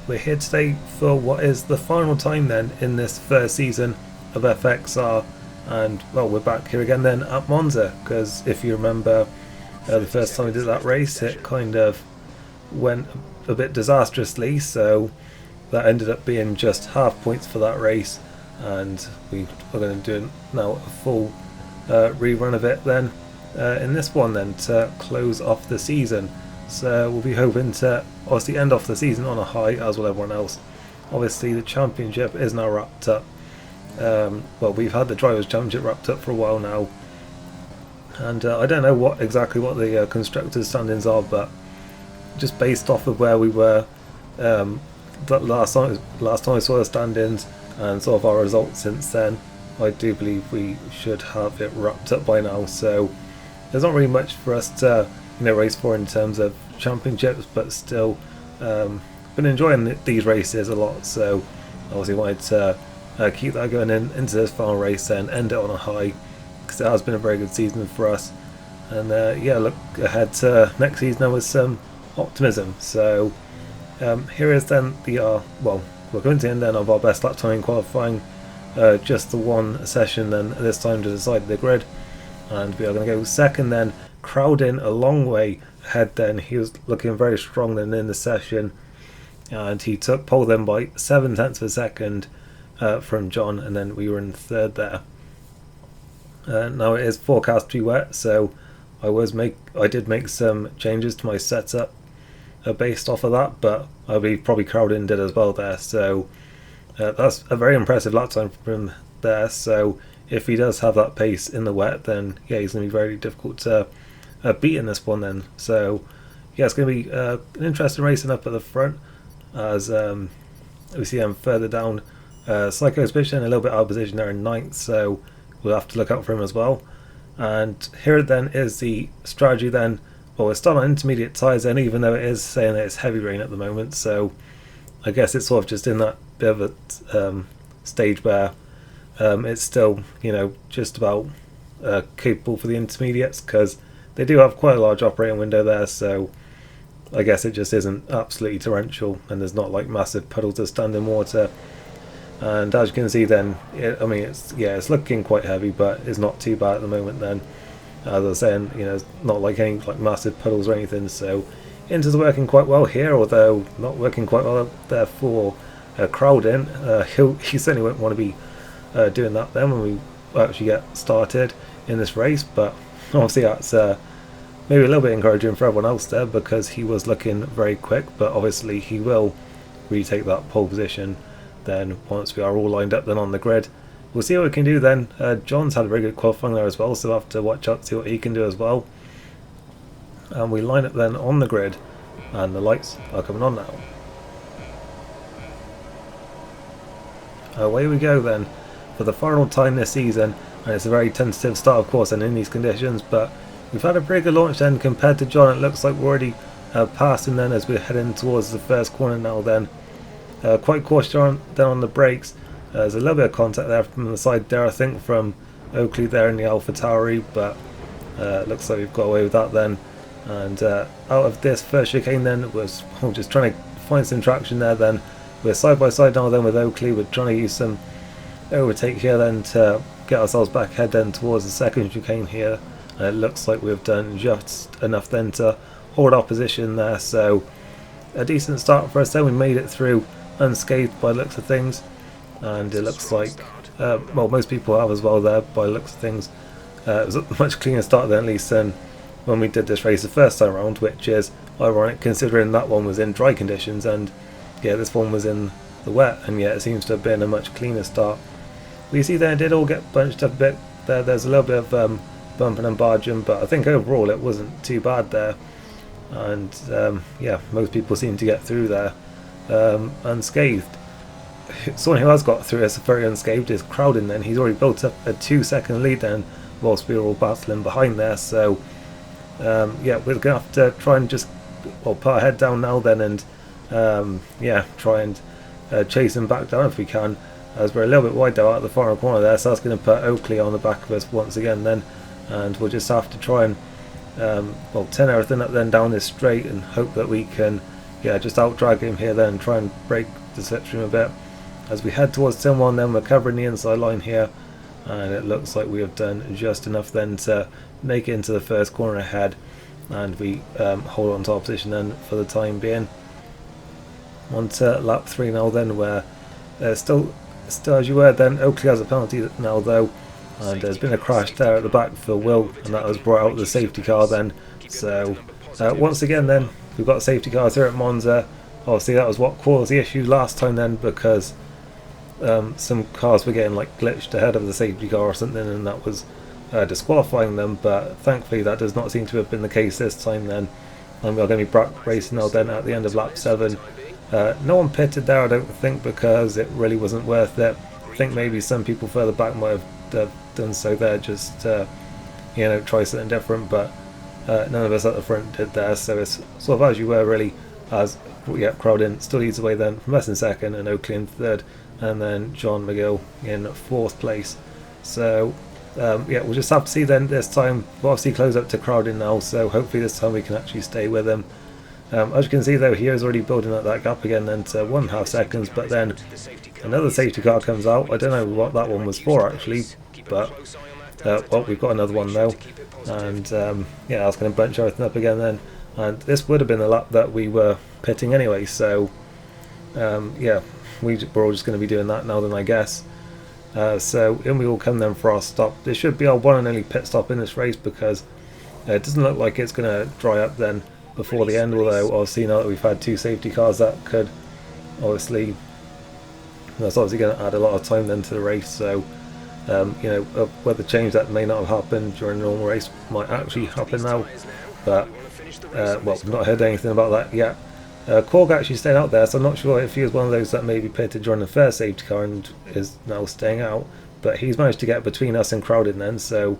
we're here today for what is the final time then in this first season of FXR, and well, we're back here again then at Monza, because if you remember the first time we did that race, it kind of went a bit disastrously, so that ended up being just half points for that race, and we are going to do now a full rerun of it then in this one then to close off the season. So we'll be hoping to obviously end off the season on a high, as will everyone else. Obviously the championship is now wrapped up. Well, we've had the Drivers' Championship wrapped up for a while now, and I don't know exactly what the constructors' standings are, but just based off of where we were last time I saw the standings and sort of our results since then, I do believe we should have it wrapped up by now. So there's not really much for us to race for in terms of championships, but still been enjoying these races a lot, so obviously wanted to keep that going into this final race and end it on a high, because it has been a very good season for us, and yeah, look ahead to next season now with some optimism. So here is then the well, we're going to the end then of our best lap time qualifying, just the one session then this time to decide the grid, and we are going to go second then, crowding a long way ahead then. He was looking very strong then in the session, and he took pole then by 7/10 of a second from John, and then we were in third there. Now it is forecast to be wet, so I did make some changes to my setup based off of that, but I believe probably Crowden did as well there, so that's a very impressive lap time from him there. So if he does have that pace in the wet, then yeah, he's going to be very difficult to beat in this one then. So yeah, it's going to be an interesting racing up at the front, as we see him further down. Psycho's pitching a little bit out of position there in 9th, so we'll have to look out for him as well. And here then is the strategy then. Well, we're still on intermediate tyres then, even though it is saying that it's heavy rain at the moment, so I guess it's sort of just in that bit of a stage where it's still, just about capable for the intermediates, because they do have quite a large operating window there, so I guess it just isn't absolutely torrential, and there's not like massive puddles of standing water. And as you can see then, it's looking quite heavy, but it's not too bad at the moment then. As I was saying, it's not like any massive puddles or anything, so Inter's working quite well here, although not working quite well there for Crowden. He certainly won't want to be doing that then when we actually get started in this race, but obviously that's maybe a little bit encouraging for everyone else there, because he was looking very quick, but obviously he will retake that pole position then once we are all lined up then on the grid. We'll see what we can do then. John's had a very good qualifying there as well, so we'll have to watch out to see what he can do as well. And we line up then on the grid, and the lights are coming on now. Away we go then for the final time this season, and it's a very tentative start of course and in these conditions, but we've had a pretty good launch then compared to John. It looks like we're already passing then as we're heading towards the first corner now then. Quite cautious on the brakes. There's a little bit of contact there from the side there, I think, from Oakley there in the Alpha Tauri, but looks like we've got away with that then. And out of this first chicane then, we're just trying to find some traction there then. We're side by side now then with Oakley. We're trying to use some overtake here then to get ourselves back ahead then towards the second chicane here. And it looks like we've done just enough then to hold our position there, so a decent start for us then. We made it through unscathed by the looks of things, and it looks like well, most people have as well there by the looks of things. It was a much cleaner start then, at least, than when we did this race the first time around, which is ironic considering that one was in dry conditions and yeah, this one was in the wet, and yet it seems to have been a much cleaner start. We see there it did all get bunched up a bit there. There's a little bit of bumping and barging, but I think overall it wasn't too bad there, and yeah, most people seem to get through there unscathed. Someone who has got through this very unscathed is Crowden then. He's already built up a 2-second lead then whilst we were all battling behind there, so yeah, we're going to have to try and just put our head down now then, and yeah, try and chase him back down if we can, as we're a little bit wide there at the final corner there, so that's going to put Oakley on the back of us once again then, and we'll just have to try and turn everything up then down this straight and hope that we can yeah, just out drag him here then and try and break the slipstream a bit. As we head towards turn 1 then, we're covering the inside line here, and it looks like we have done just enough then to make it into the first corner ahead, and we hold on to our position then for the time being. On to lap 3 now then, where still as you were then, Oakley has a penalty now though, and there's been a crash there at the back for Will, and that has brought out the safety car then. So once again then, we've got safety cars here at Monza. Obviously that was what caused the issue last time then, because some cars were getting like glitched ahead of the safety car or something, and that was disqualifying them, but thankfully that does not seem to have been the case this time then. And we're going to be back racing now then at the end of lap 7. No one pitted there, I don't think, because it really wasn't worth it. I think maybe some people further back might have done so there, just you know, try something different, but none of us at the front did there, so it's sort of as you were really, as Crowden still leads away then from us in second and Oakley in third, and then John McGill in 4th place. So yeah, we'll just have to see then this time. We'll obviously close up to Crowden now, so hopefully this time we can actually stay with him. As you can see though, he is already building up that gap again then to 1.5 seconds, but then another safety car comes out. I don't know what that one was for actually, but well, we've got another one now, and yeah, that's going to bunch everything up again then, and this would have been the lap that we were pitting anyway, so yeah, we're all just going to be doing that now then, I guess. So in we all come then for our stop. This should be our one and only pit stop in this race, because it doesn't look like it's going to dry up then before the end, although obviously now that we've had 2 safety cars, that could obviously, that's obviously going to add a lot of time then to the race. So you know, whether change that may not have happened during a normal race might actually happen now, but well, I've not heard anything about that yet. Korg actually stayed out there, so I'm not sure if he was one of those that maybe pitted during the first safety car and is now staying out, but he's managed to get between us and Crowden then, so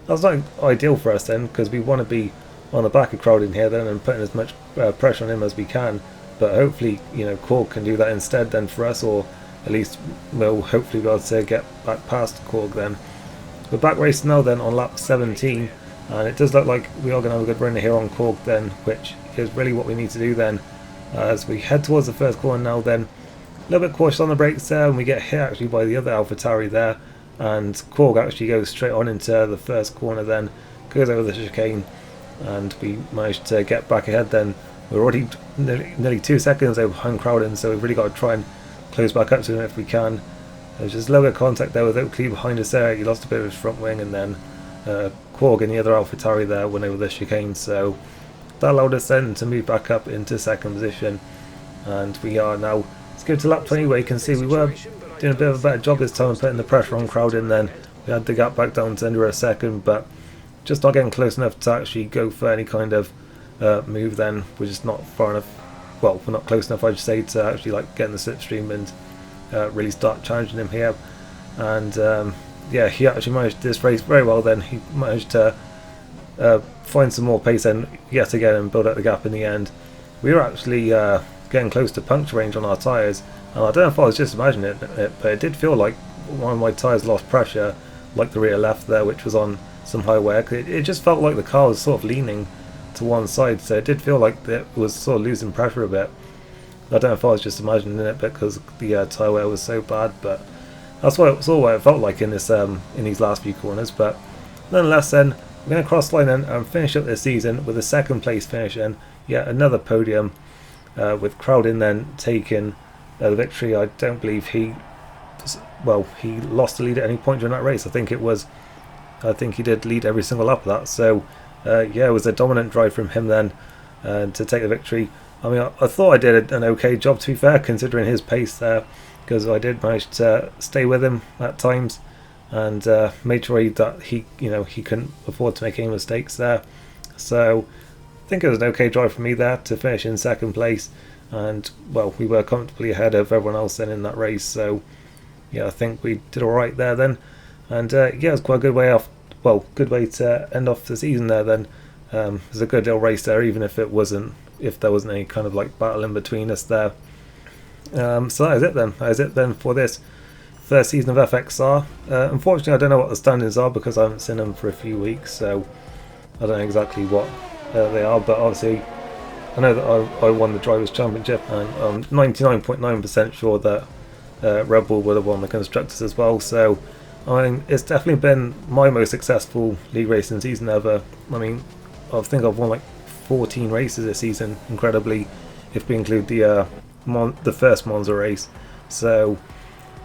that's not ideal for us then, because we want to be on the back of Crowden here then and putting as much pressure on him as we can, but hopefully, you know, Korg can do that instead then for us, or at least we'll hopefully be able to get back past Korg then. We're back racing now then on lap 17, and it does look like we are going to have a good run here on Korg then, which is really what we need to do then. As we head towards the first corner now then, a little bit cautious on the brakes there, and we get hit actually by the other AlphaTauri there, and Korg actually goes straight on into the first corner then, goes over the chicane, and we managed to get back ahead then. We're already nearly 2 seconds over behind Crowden, so we've really got to try and close back up to him if we can. There's just a little bit of contact there with Oakley behind us there. He lost a bit of his front wing, and then Korg and the other AlphaTauri there went over the chicane, so that allowed us then to move back up into second position, and we are now, let's go to lap 20 where you can see we were doing a bit of a better job this time of putting the pressure on Crowden then. We had the gap back down to under a second, but just not getting close enough to actually go for any kind of move then. We're just not far enough, well, we're not close enough I should say, to actually like get in the slipstream and really start challenging him here. And yeah, he actually managed this race very well then. He managed to find some more pace then yet again and build up the gap in the end. We were actually getting close to puncture range on our tyres, and I don't know if I was just imagining it, but it did feel like one of my tyres lost pressure, like the rear left there, which was on some high wear. It just felt like the car was sort of leaning to one side, so it did feel like it was sort of losing pressure a bit. I don't know if I was just imagining it because the tyre wear was so bad, but that's what it felt like in this in these last few corners. But nonetheless then, we're going to cross line and finish up this season with a second place finish and yet another podium, with Crowden then taking the victory. I don't believe he lost the lead at any point during that race. I think he did lead every single lap of that, so yeah, it was a dominant drive from him then to take the victory. I mean, I thought I did an okay job, to be fair, considering his pace there, because I did manage to stay with him at times and made sure that he couldn't afford to make any mistakes there. So I think it was an okay drive for me there to finish in second place, and well, we were comfortably ahead of everyone else then in that race. So yeah, I think we did all right there then, and yeah, it was quite a good way off. Well, good way to end off the season there then. It was a good little race there, even if there wasn't any kind of like battle in between us there. So that is it then. That is it then for this first season of FXR. Unfortunately, I don't know what the standings are because I haven't seen them for a few weeks, so I don't know exactly what they are. But obviously, I know that I won the Drivers' Championship, and I'm 99.9% sure that Red Bull would have won the Constructors as well. So it's definitely been my most successful league racing season ever. I mean, I think I've won like 14 races this season, incredibly, if we include the first Monza race. So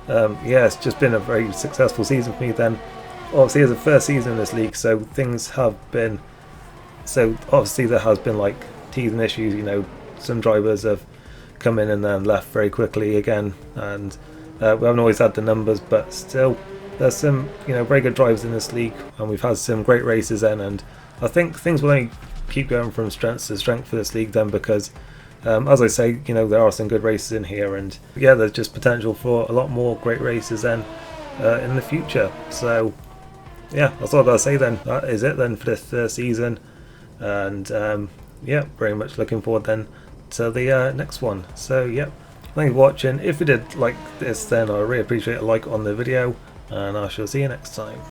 yeah, it's just been a very successful season for me then. Obviously, it's the first season in this league, so things have been... So obviously there has been like teething issues, you know, some drivers have come in and then left very quickly again, and we haven't always had the numbers, but still there's some, you know, very good drivers in this league, and we've had some great races then, and I think things will only keep going from strength to strength for this league then, because as I say, you know, there are some good races in here, and yeah, there's just potential for a lot more great races then in the future. So yeah, that's all I've got to say then. That is it then for this season, and yeah, very much looking forward then to the next one. So yeah, thanks for watching. If you did like this, then I really appreciate a like on the video, and I shall see you next time.